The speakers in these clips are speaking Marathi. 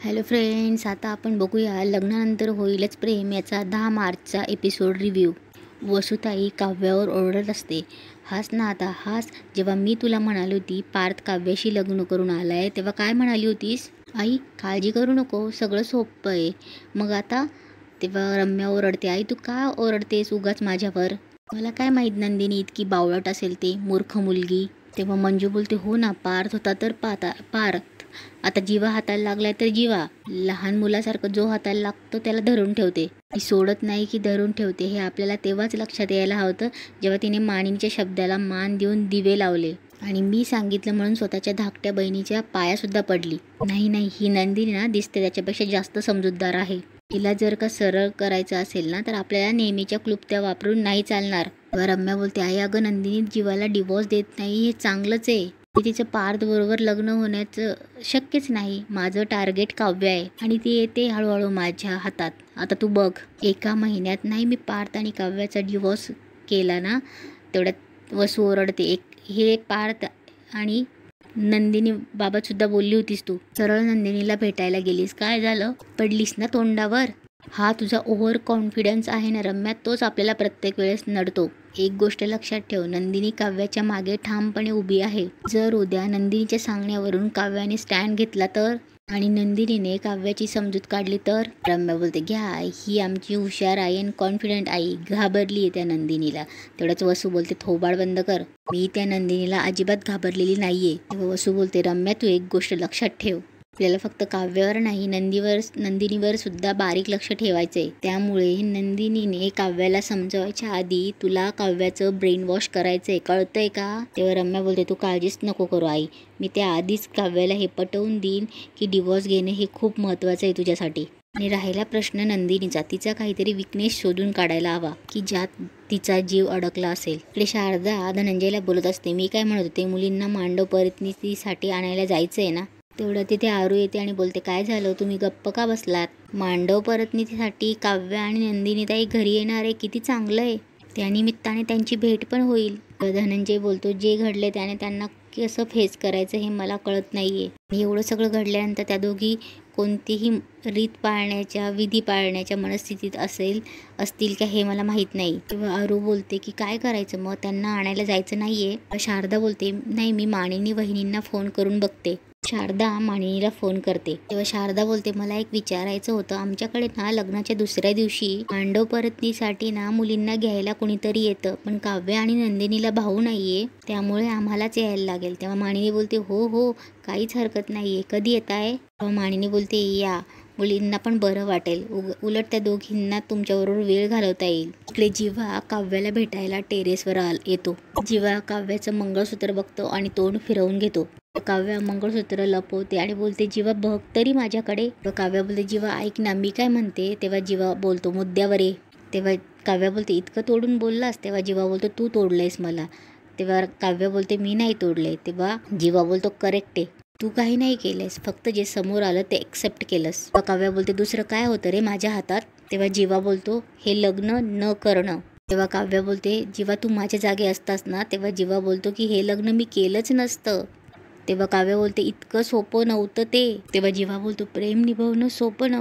हॅलो फ्रेंड्स, आता आपण बघूया लग्नानंतर होईलच प्रेम याचा 10 मार्चचा एपिसोड रिव्ह्यू. वसुताई काव्यावर ओरडत असते, हास ना आता हास. जेव्हा मी तुला म्हणाली होती पार्थ काव्याशी लग्न करून आलाय तेव्हा काय म्हणाली होतीस? आई काळजी करू नको, सगळं सोपं आहे. मग आता? तेव्हा रम्या ओरडते, आई तू का ओरडतेस उगाच माझ्यावर? मला काय माहीत नंदिनी इतकी बावळट असेल ते, मूर्ख मुलगी. तेव्हा मंजू बोलते, हो ना, पार्थ होता तर पार्थ आता जीवा हाताला लागलाय तर जीवा. लहान मुलासारखं जो हाताला लागतो त्याला धरून ठेवते. ती सोडत नाही की धरून ठेवते हे आपल्याला तेव्हाच लक्षात यायला हवं जेव्हा तिने मानिनीच्या शब्दाला मान देऊन दिवे लावले आणि मी सांगितलं म्हणून स्वतःच्या धाकट्या बहिणीच्या पायासुद्धा पडली. नाही, ही नंदिनी ना दिसते त्याच्यापेक्षा जास्त समजूतदार आहे. तिला जर का सरळ करायचं असेल ना तर आपल्याला नेहमीच्या क्लुप्त्या वापरून नाही चालणार. रम्या बोलते, आई अगं नंदिनी जीवाला डिवोर्स देत नाही हे चांगलंच आहे. तिचं पार्थ बरोबर लग्न होण्याचं शक्यच नाही. माझं टार्गेट काव्य आहे आणि ती येते हळूहळू माझ्या हातात. आता तू बघ, एका महिन्यात नाही मी पार्थ आणि काव्याचा डिवोर्स केला ना तेवढ्यात वसू ओरडते, हे पार्थ आणि नंदिनी बाबत सुद्धा बोलली होतीस तू. सरळ नंदिनीला भेटायला गेलीस, काय झालं? पडलीस ना तोंडावर. हा तुझा ओव्हर कॉन्फिडन्स आहे ना रम्या, तोच आपल्याला प्रत्येक वेळेस नडतो. एक गोष्ट लक्षात ठेव, नंदिनी काव्याच्या मागे ठामपणे उभी आहे. जर उद्या नंदिनीच्या सांगण्यावरून काव्याने स्टँड घेतला तर आणि नंदिनीने काव्याची समजूत काढली तर? रम्या बोलते, घ्या, ही आमची हुशार आई आणि कॉन्फिडंट आई घाबरली आहे त्या नंदिनीला. तेवढंच वसू बोलते, थोबाड बंद कर, मी त्या नंदिनीला अजिबात घाबरलेली नाहीये. तेव्हा वसू बोलते, रम्या तू एक गोष्ट लक्षात ठेव, आपल्याला फक्त काव्यावर नाही नंदिनीवर सुद्धा बारीक लक्ष ठेवायचंय. त्यामुळे नंदिनीने काव्याला समजवायच्या आधी तुला काव्याचं ब्रेन वॉश करायचंय, कळतंय का? तेव्हा रम्या बोलते, तू काळजीच नको करू आई, मी त्या आधीच काव्याला हे पटवून देईन की डिवोर्स घेणे हे खूप महत्त्वाचं आहे तुझ्यासाठी. आणि राहिला प्रश्न नंदिनीचा, तिचा काहीतरी विकनेस शोधून काढायला हवा की ज्यात तिचा जीव अडकला असेल. इकडे शारदा धनंजयला बोलत असते, मी काय म्हणत होते, मुलींना मांडव परिणितीसाठी आणायला जायचंय ना. तेवढं तिथे आरू येते आणि बोलते, काय झालं, तुम्ही गप्प का बसलात? मांडव परतनीतीसाठी काव्य आणि नंदिनीताई घरी येणार आहे, किती चांगलं आहे. त्यानिमित्ताने त्यांची भेट पण होईल. धनंजय बोलतो, जे घडले त्याने त्यांना कसं फेस करायचं हे मला कळत नाहीये. एवढं सगळं घडल्यानंतर त्या दोघी कोणतीही रीत पाळण्याच्या विधी पाळण्याच्या मनस्थितीत असतील का हे मला माहीत नाही. तेव्हा आरू बोलते की काय करायचं मग, त्यांना आणायला जायचं नाहीये? शारदा बोलते, नाही, मी मानिनी वहिनींना फोन करून बघते. शारदा मानिनीला फोन करते. तेव्हा शारदा बोलते, मला एक विचारायचं होतं, आमच्याकडे ना लग्नाच्या दुसऱ्या दिवशी मांडव परतनीसाठी ना मुलींना घ्यायला कुणीतरी येतं, पण काव्य आणि नंदिनीला भाऊ नाहीये, त्यामुळे आम्हालाच यायला लागेल. तेव्हा मानिनी बोलते, हो काहीच हरकत नाहीये, कधी येत आहे? तेव्हा मानिनी बोलते, या, मुलींना पण बरं वाटेल, उलट त्या दोघींना तुमच्याबरोबर वेळ घालवता येईल. इकडे जीवा काव्याला भेटायला टेरेसवर येतो. जीवा काव्याचं मंगळसूत्र बघतो आणि तोंड फिरवून घेतो. काव्या मंगळसूत्र लपवते आणि बोलते, जीवा बघ तरी माझ्याकडे. काव्या बोलते, जीवा ऐक ना मी काय म्हणते. तेव्हा जीवा बोलतो, मुद्द्यावर ये. तेव्हा काव्या बोलते, इतकं तोडून बोललास? तेव्हा जीवा बोलतो, तू तोडलंयस मला. तेव्हा काव्या बोलते, मी नाही तोडलंय. तेव्हा जीवा बोलतो, करेक्ट आहे, तू काही नाही केलंस, फक्त जे समोर आलं ते एक्सेप्ट केलंस. काव्या बोलते, दुसरं काय होतं रे माझ्या हातात? तेव्हा जीवा बोलतो, हे लग्न न करणं. तेव्हा काव्या बोलते, जीवा तू माझ्या जागी असतास ना. तेव्हा जीवा बोलतो की हे लग्न मी केलंच नसतं. तेव्हा काव्या बोलते, इतकं सोपं नव्हतं ते. तेव्हा जीवा बोलतो, प्रेम निभावणं सोपं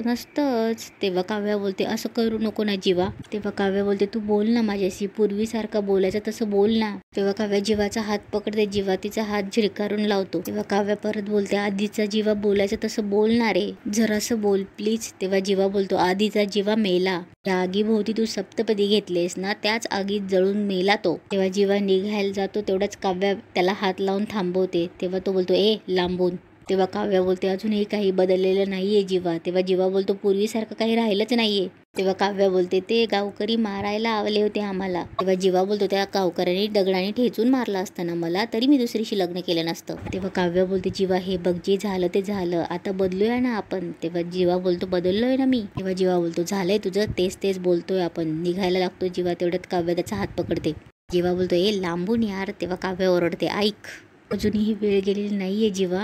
नसतंच. तेव्हा काव्या बोलते, असं करू नको ना जीवा. तेव्हा काव्या बोलते, तू बोल ना माझ्याशी, पूर्वीसारखं बोलायचं तसं बोल ना. तेव्हा काव्या जीवाचा हात पकडते, जीवा तिचा हात झिडकारून लावतो. तेव्हा काव्या परत बोलते, आधीचा जीवा बोलायचं तसं बोलणार आहे, जरासं बोल प्लीज. तेव्हा जीवा बोलतो, आधीचा जीवा मेला, त्या आगीभोवती तू सप्तपदी घेतलेस ना, त्याच आगीत जळून मेला तो. तेव्हा जीवा निघायला जातो, तेवढाच काव्या त्याला हात लावून थांबवते. तेव्हा तो बोलतो, लांबून. तेव्हा काव्या बोलते, अजूनही काही बदललेलं नाहीये जीवा. तेव्हा जीवा बोलतो, पूर्वीसारखं काही राहिलंच नाहीये. तेव्हा काव्या बोलते, ते गावकरी मारायला आले होते आम्हाला. तेव्हा जीवा बोलतो, त्या गावकऱ्यांनी दगडाने ठेचून मारला असताना मला, तरी मी दुसरीशी लग्न केलं नसतं. तेव्हा काव्या बोलते, जीवा हे बघ, जे झालं ते झालं, आता बदलूया ना आपण. तेव्हा जीवा बोलतो, बदललोय ना मी. तेव्हा जीवा बोलतो, झालंय तुझं, तेच बोलतोय आपण. निघायला लागतो जीवा, तेवढ्यात काव्या त्याचा हात पकडते. जीवा बोलतो, लांबून यार. तेव्हा काव्या ओरडते, ऐक, अजूनही वेळ गेलेली नाहीये जीवा,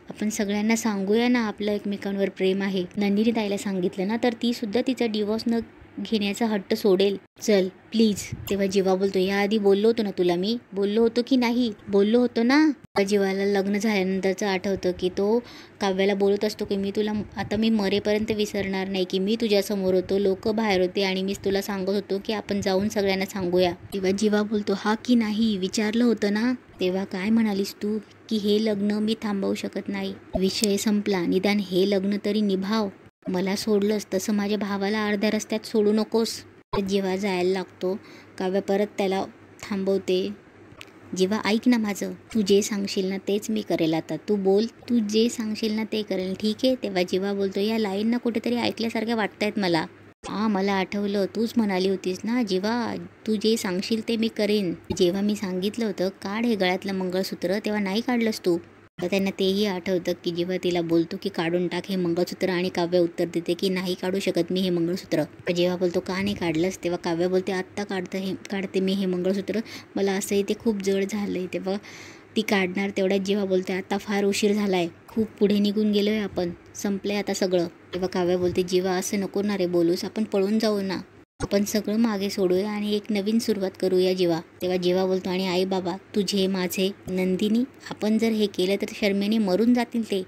आपण सगळ्यांना सांगूया ना आपलं एकमेकांवर प्रेम आहे. नंदिनी ताईला सांगितलं ना तर ती सुद्धा तिचा डिवोर्स घेण्याचा हट्ट सोडेल. चल प्लीज. तेव्हा जीवा बोलतो, याआधी बोललो होतो ना तुला, मी बोललो होतो की नाही? बोललो होतो ना. जीवाला लग्न झाल्यानंतरचं आठवतं की तो काव्याला बोलत असतो की मी तुला आता मी मरेपर्यंत विसरणार नाही, की मी तुझ्यासमोर होतो, लोक बाहेर होते आणि मीच तुला सांगत होतो की आपण जाऊन सगळ्यांना सांगूया. तेव्हा जीवा बोलतो, हा की नाही विचारलं होतं ना. तेव्हा काय म्हणालीस तू की हे लग्न मी थांबवू शकत नाही. विषय संपला, निदान हे लग्न तरी निभाव. मला सोडलंस तसं माझ्या भावाला अर्ध्या रस्त्यात सोडू नकोस. जीवा जायला लागतो. काव्य परत त्याला थांबवते. जीवा ऐक ना माझं, तू जे सांगशील ना तेच मी करेल. आता तू बोल, तू जे सांगशील ना ते करेल, ठीक आहे? तेव्हा जीवा बोलतो, या लाईन ना कुठेतरी ऐकल्यासारख्या वाटतायत मला. मला आठवलं, तूच म्हणाली होतीस ना जीवा, तू जे सांगशील ते मी करेन. जेव्हा मी सांगितलं होतं काढ हे गळ्यातलं मंगळसूत्र, तेव्हा नाही काढलंस तू. तर त्यांना तेही आठवतं की जेव्हा तिला बोलतो की काढून टाक हे मंगळसूत्र, आणि काव्य उत्तर देते की नाही काढू शकत मी हे मंगळसूत्र. जेव्हा बोलतो का नाही काढलंस, तेव्हा काव्य बोलते आत्ता काढते मी हे मंगळसूत्र, मला असंही ते खूप जड झालंय. तेव्हा ती काढणार, तेवढ्यात जेव्हा बोलते आता फार उशीर झालाय, खूप पुढे निघून गेलोय आपण, संपलंय आता सगळं. तेव्हा काव्य बोलते, जीवा असं नको ना रे बोलूस, आपण पळून जाऊ ना, आपण सगळं मागे सोडूया आणि एक नवीन सुरुवात करूया जीवा. तेव्हा जीवा बोलतो, आणि आई बाबा तुझे माझे नंदिनी, आपण जर हे केलं तर शर्मेने मरून जातील ते.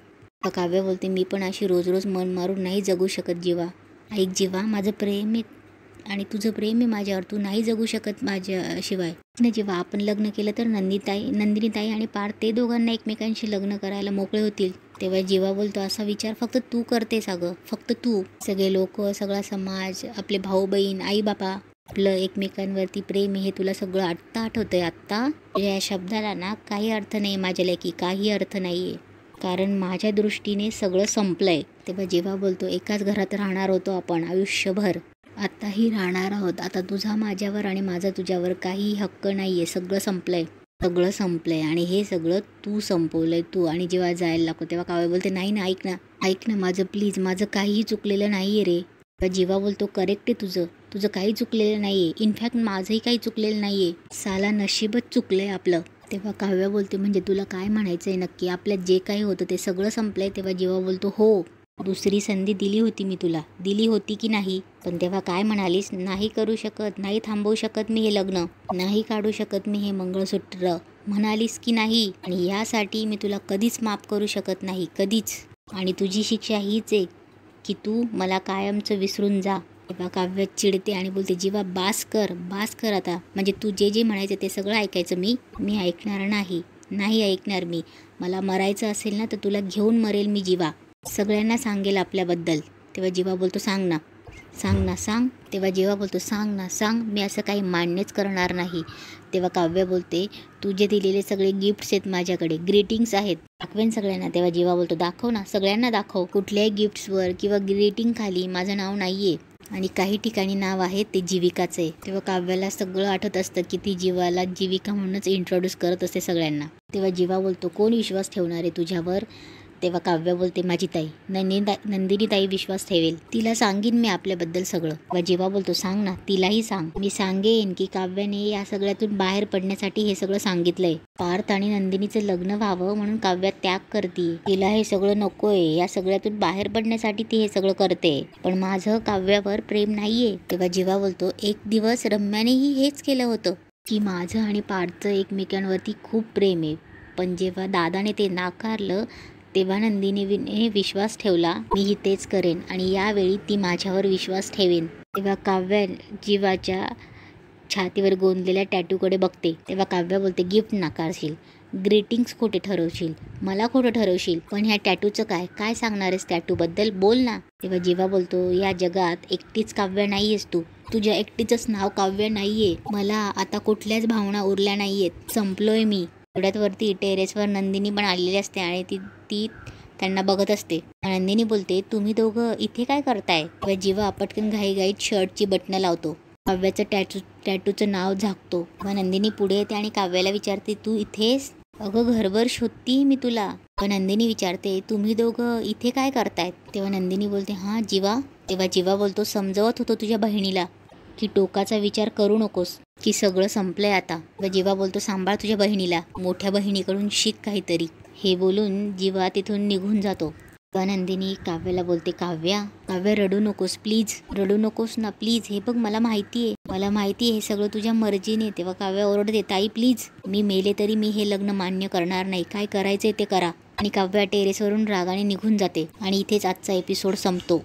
काव्य बोलते, मी पण अशी रोज रोज मन मारून नाही जगू शकत जीवा. ऐक जीवा, माझं प्रेम आहे आणि तुझं प्रेम आहे माझ्यावर, तू नाही जगू शकत माझ्याशिवाय ना जीवा. आपण लग्न केलं तर नंदिनी ताई आणि पार्थ ते दोघांना एकमेकांशी लग्न करायला मोकळे होतील. तेव्हा जीवा बोलतो, असा विचार फक्त तू करतेस अगं, फक्त तू. सगळे लोक, सगळा समाज, आपले भाऊ बहीण, आई बाबा, आपलं एकमेकांवरती प्रेम हे तुला सगळं आत्ता आठवतंय. आत्ता या शब्दाला ना काही अर्थ नाही माझ्या लेकी, काही अर्थ नाहीये, कारण माझ्या दृष्टीने सगळं संपलंय. तेव्हा जीवा बोलतो, एकाच घरात राहणार होतो आपण आयुष्यभर, आताही राहणार आहोत. आता तुझा माझ्यावर आणि माझा तुझ्यावर काही हक्क नाहीये, सगळं संपलंय, सगळं संपलंय आणि हे सगळं तू संपवलंय तू. आणि जेव्हा जायला लागतो तेव्हा काव्य बोलते, नाही ना, ऐक ना माझं प्लीज, माझं काहीही चुकलेलं नाहीये रे. जीवा बोलतो, करेक्ट आहे तुझं काही चुकलेलं नाहीये, इनफॅक्ट माझंही काही चुकलेलं नाहीये, साला नशीबच चुकलंय आपलं. तेव्हा काव्य बोलते, म्हणजे तुला काय म्हणायचंय नक्की, आपल्यात जे काही होतं ते सगळं संपलंय. तेव्हा जीवा बोलतो, हो, दुसरी संधी दिली होती मी तुला, दिली होती की नाही, पण तेव्हा काय म्हणालीस, नाही करू शकत, नाही थांबवू शकत मी हे लग्न, नाही काढू शकत मी हे मंगळसूत्र, म्हणालीस की नाही. आणि यासाठी मी तुला कधीच माफ करू शकत नाही, कधीच. आणि तुझी शिक्षा हीच आहे की तू मला कायमचं विसरून जा. तेव्हा काव्य चिडते आणि बोलते, जीवा बास कर आता, म्हणजे तू जे म्हणायचं ते सगळं ऐकायचं मी ऐकणार नाही ऐकणार मी. मला मरायचं असेल ना तर तुला घेऊन मरेल मी जीवा, सगळ्यांना सांगेल आपल्याबद्दल. तेव्हा जीवा बोलतो, सांग ना. तेव्हा जीवा बोलतो, सांग, मी असं काही मान्यच करणार नाही. तेव्हा काव्य बोलते, तुझे दिलेले सगळे गिफ्ट्स आहेत माझ्याकडे, ग्रीटिंग्स आहेत, दाखवेन सगळ्यांना. तेव्हा जीवा बोलतो, दाखव ना, सगळ्यांना दाखव. कुठल्याही गिफ्ट्सवर किंवा ग्रीटिंग खाली माझं नाव नाहीये, आणि काही ठिकाणी नाव आहे ते जीविकाचे. तेव्हा काव्याला सगळं आठवत असतं की ती जीवाला जीविका म्हणूनच इंट्रोड्यूस करत असते सगळ्यांना. तेव्हा जीवा बोलतो, कोण विश्वास ठेवणार आहे तुझ्यावर. तेव्हा काव्य बोलते, माझी ताई नंदिनी ताई विश्वास ठेवेल, तिला सांगीन मी आपल्याबद्दल सगळं. व जीवा बोलतो, सांग ना, तिलाही सांग. मी सांगेन की काव्याने या सगळ्यातून बाहेर पडण्यासाठी हे सगळं सांगितलंय, पार्थ आणि नंदिनीचं लग्न व्हावं म्हणून काव्य त्याग करते, तिला हे सगळं नकोय, या सगळ्यातून बाहेर पडण्यासाठी ती हे सगळं करते, पण माझं काव्यावर प्रेम नाहीये. तेव्हा जीवा बोलतो, एक दिवस रम्यानेही हेच केलं होतं की माझं आणि पार्थचं एकमेकांवरती खूप प्रेम आहे, पण जेव्हा दादाने ते नाकारलं तेव्हा नंदिनीने विश्वास ठेवला, मीही तेच करेन आणि यावेळी ती माझ्यावर विश्वास ठेवेन. तेव्हा काव्य जीवाच्या छातीवर गोंदलेल्या टॅटूकडे बघते. तेव्हा काव्य बोलते, गिफ्ट नाकारशील, ग्रीटिंग्स खोटे ठरवशील, मला खोटं ठरवशील, पण ह्या टॅटूचं काय सांगणार आहेस टॅटूबद्दल, बोल ना. तेव्हा जीवा बोलतो, या जगात एकटीच काव्य नाहीयेस तू, तुझ्या एकटीचंच नाव काव्य नाहीये, मला आता कुठल्याच भावना उरल्या नाहीयेत, संपलोय मी. एवढ्यात वरती टेरेसवर नंदिनी पण आलेली असते आणि ती त्यांना बघत असते. नंदिनी बोलते, तुम्ही दोघं इथे काय करताय. तेव्हा जीवा पटकन घाईघाईत शर्टची बटणं लावतो, काव्याचं टॅटूचं नाव झाकतो. व नंदिनी पुढे येते आणि काव्याला विचारते, तू इथेस. अगं घरभर शोधती मी तुला. व नंदिनी विचारते, तुम्ही दोघं इथे काय करतायत. तेव्हा नंदिनी बोलते, हां जीवा. तेव्हा जीवा बोलतो, समजवत होतो तुझ्या बहिणीला की टोकाचा विचार करू नकोस, की सगळं संपलंय आता. व जीवा बोलतो, सांभाळ तुझ्या बहिणीला, मोठ्या बहिणीकडून शिक काहीतरी. हे बोलून जीवा तिथून निघून जातो. नंदिनी काव्याला बोलते, काव्या रडू नकोस प्लीज, रडू नकोस ना प्लीज, हे बघ मला माहिती आहे हे सगळं तुझ्या मर्जीने. तेव्हा काव्या ओरडते, ताई प्लीज, मी मेले तरी मी हे लग्न मान्य करणार नाही, काय करायचंय ते करा. आणि काव्या टेरेसवरून रागाने निघून जाते. आणि इथेच आजचा एपिसोड संपतो.